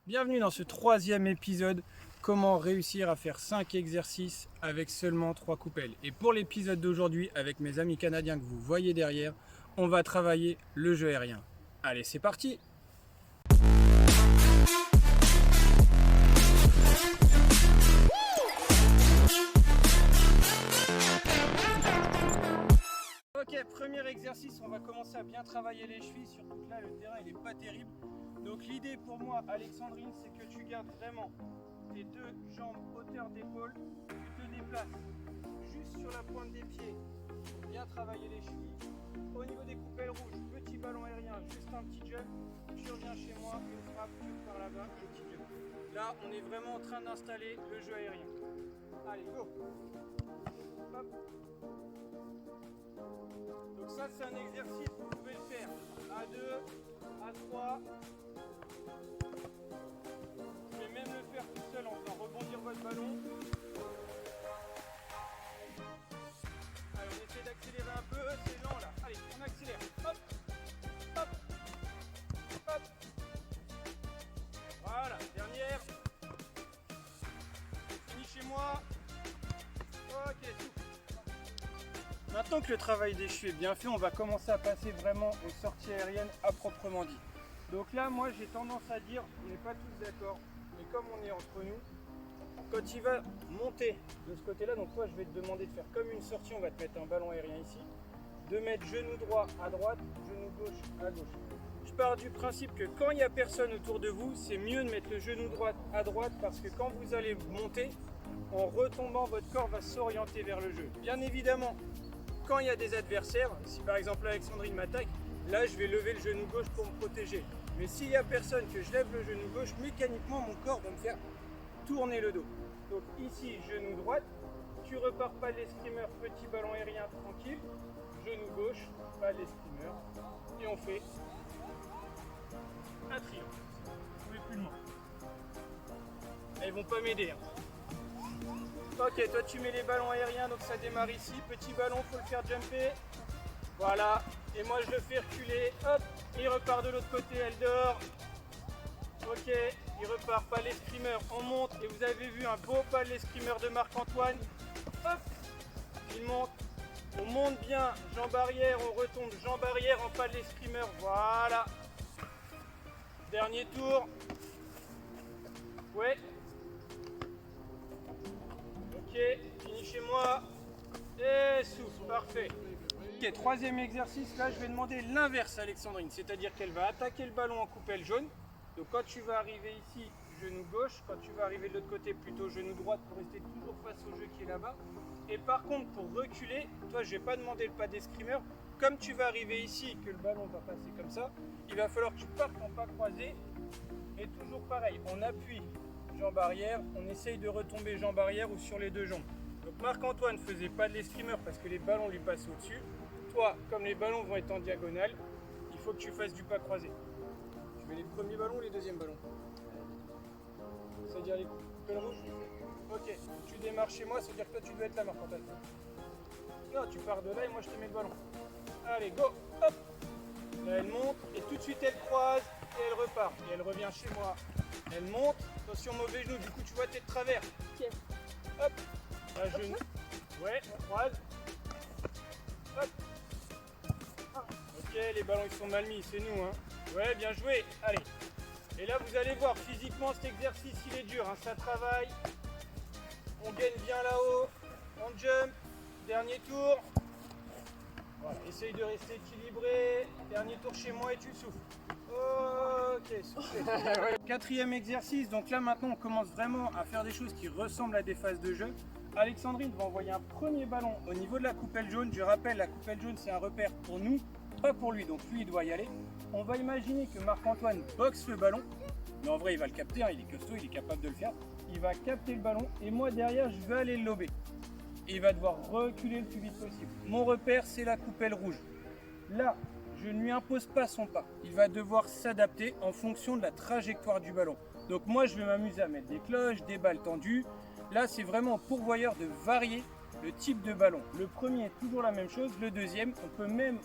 Bienvenue dans ce troisième épisode, comment réussir à faire 5 exercices avec seulement 3 coupelles. Et pour l'épisode d'aujourd'hui, avec mes amis canadiens que vous voyez derrière, on va travailler le jeu aérien. Allez, c'est parti! Ok, premier exercice, on va commencer à bien travailler les chevilles, surtout que là le terrain il est pas terrible. Donc l'idée pour moi, Alexandrine, c'est que tu gardes vraiment tes deux jambes hauteur d'épaule, tu te déplaces juste sur la pointe des pieds, bien travailler les chevilles. Au niveau des coupelles rouges, petit ballon aérien, juste un petit jump, tu reviens chez moi, une frappe, tu repars là-bas, le petit jump. Là, on est vraiment en train d'installer le jeu aérien. Allez, go! Hop. Donc ça c'est un exercice, vous pouvez le faire à 2, à 3. Vous pouvez même le faire tout seul en faisant rebondir votre ballon. Allez, on essaie d'accélérer un peu, c'est lent là. Allez, on accélère. Hop, hop, hop. Voilà, dernière. Fini chez moi. Ok, souffle. Maintenant que le travail des chevilles est bien fait, on va commencer à passer vraiment aux sorties aériennes à proprement dit. Donc là, moi j'ai tendance à dire, on n'est pas tous d'accord, mais comme on est entre nous, quand il va monter de ce côté-là, donc toi je vais te demander de faire comme une sortie, on va te mettre un ballon aérien ici, de mettre genou droit à droite, genou gauche à gauche. Je pars du principe que quand il n'y a personne autour de vous, c'est mieux de mettre le genou droit à droite parce que quand vous allez monter, en retombant, votre corps va s'orienter vers le jeu. Bien évidemment, quand il y a des adversaires, si par exemple Alexandrine m'attaque, là je vais lever le genou gauche pour me protéger. Mais s'il n'y a personne, que je lève le genou gauche, mécaniquement mon corps va me faire tourner le dos. Donc ici, genou droite, tu repars pas l'escrimer, petit ballon aérien tranquille, genou gauche, pas l'escrimer, et on fait un triomphe. Vous pouvez plus loin. Elles vont pas m'aider. Ok, toi tu mets les ballons aériens, donc ça démarre ici. Petit ballon, faut le faire jumper. Voilà. Et moi je le fais reculer. Hop, il repart de l'autre côté, elle dort. Ok, il repart, pas l'escrimer, on monte. Et vous avez vu un beau pas l'escrimer de Marc-Antoine. Hop, il monte. On monte bien, jambe arrière, on retombe, jambe arrière en pas l'escrimer. Voilà. Dernier tour. Ouais. Ok, fini chez moi. Et souffle, parfait. Ok, troisième exercice, là je vais demander l'inverse à Alexandrine, c'est-à-dire qu'elle va attaquer le ballon en coupelle jaune. Donc quand tu vas arriver ici, genou gauche, quand tu vas arriver de l'autre côté, plutôt genou droite pour rester toujours face au jeu qui est là-bas. Et par contre, pour reculer, toi je vais pas demander le pas d'escrimeur. Comme tu vas arriver ici, que le ballon va passer comme ça, il va falloir que tu partes en pas croisé. Et toujours pareil, on appuie jambe arrière, on essaye de retomber jambe arrière ou sur les deux jambes. Donc Marc-Antoine faisait pas de l'escrimeur parce que les ballons lui passent au-dessus. Toi, comme les ballons vont être en diagonale, il faut que tu fasses du pas croisé. Tu mets les premiers ballons ou les deuxièmes ballons? C'est-à-dire les coupelles rouges? Ok, tu démarres chez moi, c'est-à-dire que toi tu dois être là, Marc-Antoine. Non, tu pars de là et moi je te mets le ballon. Allez, go, hop. Là elle monte et tout de suite elle croise et elle repart. Et elle revient chez moi. Elle monte, attention mauvais genou, du coup tu vois t'es de travers. Ok. Hop, là genou. Ouais, on croise. Hop. Ok, les ballons ils sont mal mis, c'est nous hein. Ouais, bien joué, allez. Et là vous allez voir, physiquement cet exercice il est dur, hein. Ça travaille. On gagne bien là-haut, on jump, dernier tour. Voilà, essaye de rester équilibré. Dernier tour chez moi et tu souffles. Ok, soufflez. Quatrième exercice, donc là maintenant on commence vraiment à faire des choses qui ressemblent à des phases de jeu. Alexandrine va envoyer un premier ballon au niveau de la coupelle jaune. Je rappelle, la coupelle jaune c'est un repère pour nous, pas pour lui, donc lui il doit y aller. On va imaginer que Marc-Antoine boxe le ballon, mais en vrai il va le capter, hein, il est costaud, il est capable de le faire. Il va capter le ballon et moi derrière je vais aller le lober. Et il va devoir reculer le plus vite possible. Mon repère c'est la coupelle rouge. Là, je ne lui impose pas son pas. Il va devoir s'adapter en fonction de la trajectoire du ballon. Donc moi je vais m'amuser à mettre des cloches, des balles tendues. Là c'est vraiment pourvoyeur de varier le type de ballon. Le premier est toujours la même chose, le deuxième on peut même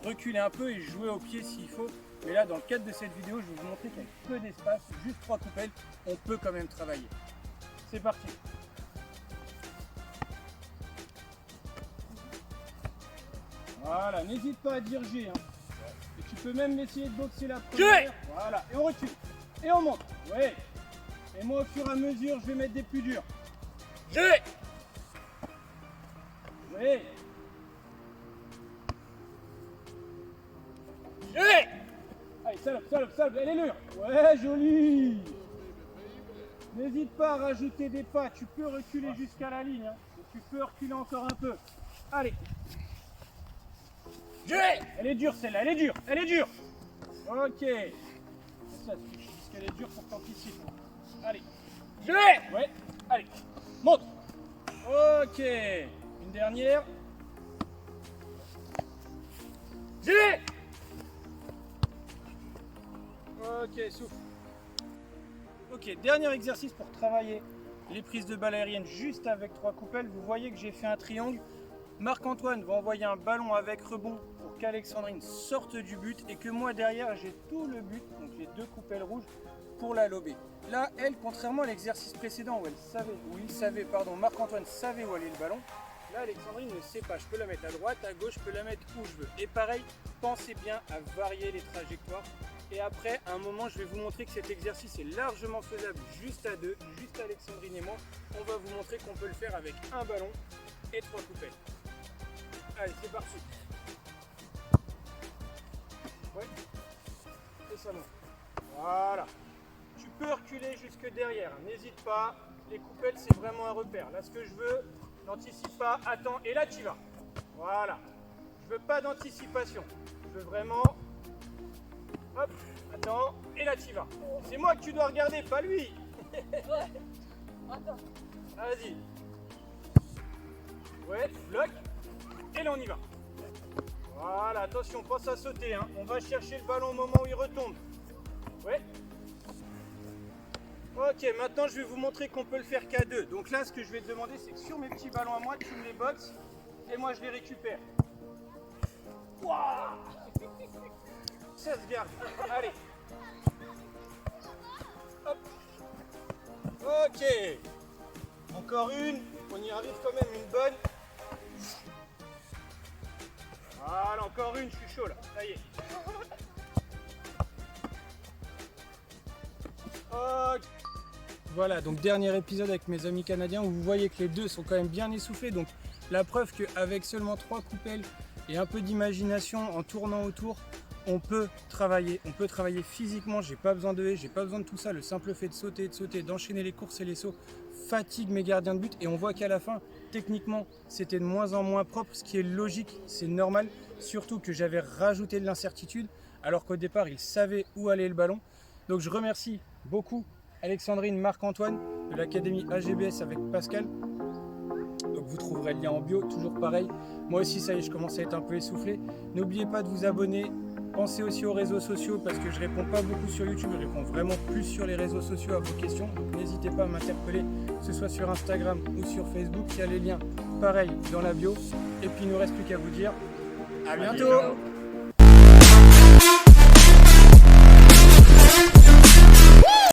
reculer un peu et jouer au pied s'il faut Mais là, dans le cadre de cette vidéo, je vais vous montrer qu'avec peu d'espace, juste 3 coupelles, on peut quand même travailler. C'est parti. Voilà, n'hésite pas à dire G. Hein. Et tu peux même essayer de boxer la première. Voilà, et on recule. Et on monte. Ouais. Et moi, au fur et à mesure, je vais mettre des plus durs. G. Oui. G. Allez, salope, elle est lure. Ouais, joli. N'hésite pas à rajouter des pas. Tu peux reculer jusqu'à la ligne. Hein. Et tu peux reculer encore un peu. Allez. G. Elle est dure celle-là, elle est dure, elle est dure. Ok. C'est ça, tu dis qu'elle est dure pour t'anticipes. Allez. G. Ouais. Allez. Monte. Ok. Une dernière. G. Ok, souffle. Ok, dernier exercice pour travailler les prises de balles aériennes juste avec 3 coupelles. Vous voyez que j'ai fait un triangle. Marc-Antoine va envoyer un ballon avec rebond pour qu'Alexandrine sorte du but et que moi derrière j'ai tout le but, donc les 2 coupelles rouges pour la lober. Là, elle, contrairement à l'exercice précédent où Marc-Antoine savait où allait le ballon, là Alexandrine ne sait pas. Je peux la mettre à droite, à gauche, je peux la mettre où je veux. Et pareil, pensez bien à varier les trajectoires. Et après, à un moment, je vais vous montrer que cet exercice est largement faisable juste à 2, juste Alexandrine et moi. On va vous montrer qu'on peut le faire avec un ballon et 3 coupelles. Allez, c'est parti. Ouais. Et ça monte. Voilà. Tu peux reculer jusque derrière. N'hésite pas. Les coupelles, c'est vraiment un repère. Là, ce que je veux, n'anticipe pas. Attends. Et là, tu vas. Voilà. Je veux pas d'anticipation. Je veux vraiment... Hop. Attends. Et là, tu vas. C'est moi que tu dois regarder, pas lui. Ouais. Attends. Vas-y. Ouais, bloc. Et là on y va. Voilà, attention, pense à sauter. Hein. On va chercher le ballon au moment où il retombe. Ouais. Ok, maintenant je vais vous montrer qu'on peut le faire qu'à 2. Donc là, ce que je vais te demander, c'est que sur mes petits ballons à moi, tu me les boxes et moi je les récupère. Waouh, ça se garde. Allez. Hop. Ok. Encore une. On y arrive quand même une bonne. Voilà, encore une, je suis chaud là, ça y est. Okay. Voilà, donc dernier épisode avec mes amis canadiens où vous voyez que les deux sont quand même bien essoufflés. Donc la preuve qu'avec seulement 3 coupelles et un peu d'imagination en tournant autour, on peut travailler physiquement. J'ai pas besoin de haies, j'ai pas besoin de tout ça. Le simple fait de sauter, d'enchaîner les courses et les sauts fatigue mes gardiens de but et on voit qu'à la fin, techniquement, c'était de moins en moins propre, ce qui est logique, c'est normal, surtout que j'avais rajouté de l'incertitude alors qu'au départ, ils savaient où allait le ballon. Donc je remercie beaucoup Alexandrine, Marc-Antoine de l'académie AGBS avec Pascal. Donc vous trouverez le lien en bio, toujours pareil. Moi aussi, ça y est, je commence à être un peu essoufflé. N'oubliez pas de vous abonner. Pensez aussi aux réseaux sociaux parce que je réponds pas beaucoup sur YouTube, je réponds vraiment plus sur les réseaux sociaux à vos questions. Donc n'hésitez pas à m'interpeller, que ce soit sur Instagram ou sur Facebook. Il y a les liens pareil dans la bio. Et puis il ne nous reste plus qu'à vous dire à bientôt.